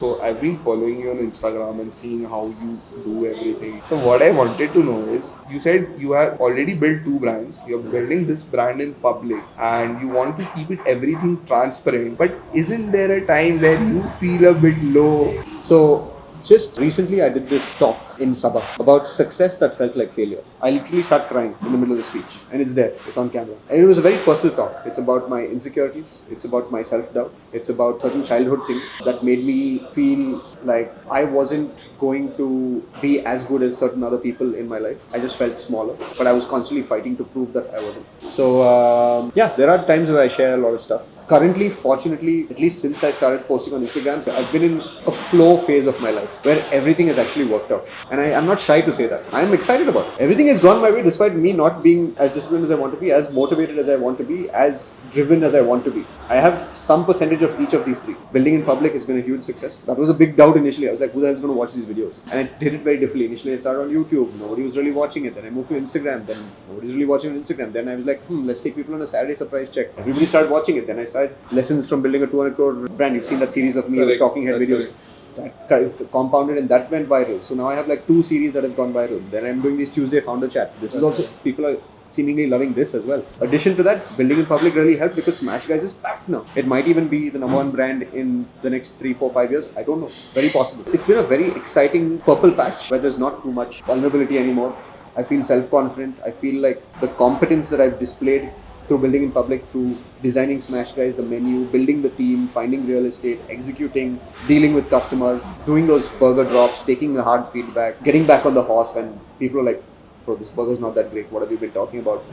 So I've been following you on Instagram and seeing how you do everything. So what I wanted to know is, you said you have already built two brands. You're building this brand in public and you want to keep it everything transparent. But isn't there a time where you feel a bit low? So, just recently I did this talk in Sabah about success that felt like failure. I literally start crying in the middle of the speech, and it's there, it's on camera. And it was a very personal talk. It's about my insecurities, it's about my self doubt, it's about certain childhood things that made me feel like I wasn't going to be as good as certain other people in my life. I just felt smaller, but I was constantly fighting to prove that I wasn't. So, yeah, there are times where I share a lot of stuff. Currently, fortunately, at least since I started posting on Instagram, I've been in a flow phase of my life where everything has actually worked out. And I'm not shy to say that. I'm excited about it. Everything has gone my way despite me not being as disciplined as I want to be, as motivated as I want to be, as driven as I want to be. I have some percentage of each of these three. Building in public has been a huge success. That was a big doubt initially. I was like, who the hell is going to watch these videos? And I did it very differently. Initially, I started on YouTube. Nobody was really watching it. Then I moved to Instagram. Then nobody's really watching on Instagram. Then I was like, let's take people on a Saturday surprise check. Everybody started watching it. Then I started lessons from building a 200 crore brand. You've seen that series of me Correct. talking head That's videos. That compounded and that went viral. So now I have like 2 series that have gone viral. Then I'm doing these Tuesday founder chats. This is also, people are seemingly loving this as well. Addition to that, building in public really helped because Smash Guys is packed now. It might even be the number one brand in the next 3, 4, 5 years. I don't know. Very possible. It's been a very exciting purple patch where there's not too much vulnerability anymore. I feel self-confident. I feel like the competence that I've displayed through building in public, through designing Smash Guys, the menu, building the team, finding real estate, executing, dealing with customers, doing those burger drops, taking the hard feedback, getting back on the horse when people are like, bro, this burger's not that great, what have you been talking about?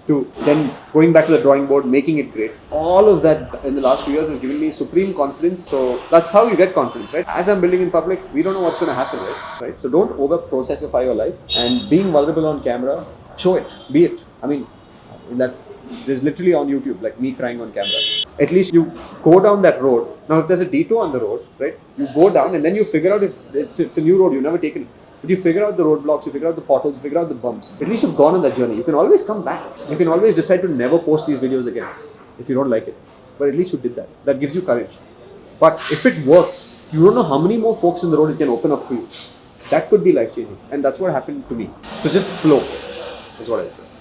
To then going back to the drawing board, making it great. All of that in the last 2 years has given me supreme confidence. So that's how you get confidence, right? As I'm building in public, we don't know what's going to happen, right? So don't over-processify your life, and being vulnerable on camera, show it, be it. I mean, that there's literally on YouTube, like me crying on camera. At least you go down that road. Now, if there's a detour on the road, right, you go down and then you figure out if it's a new road, you've never taken it. But you figure out the roadblocks, you figure out the potholes, you figure out the bumps. At least you've gone on that journey. You can always come back. You can always decide to never post these videos again if you don't like it. But at least you did that. That gives you courage. But if it works, you don't know how many more folks in the road it can open up for you. That could be life-changing. And that's what happened to me. So just flow is what I'll say.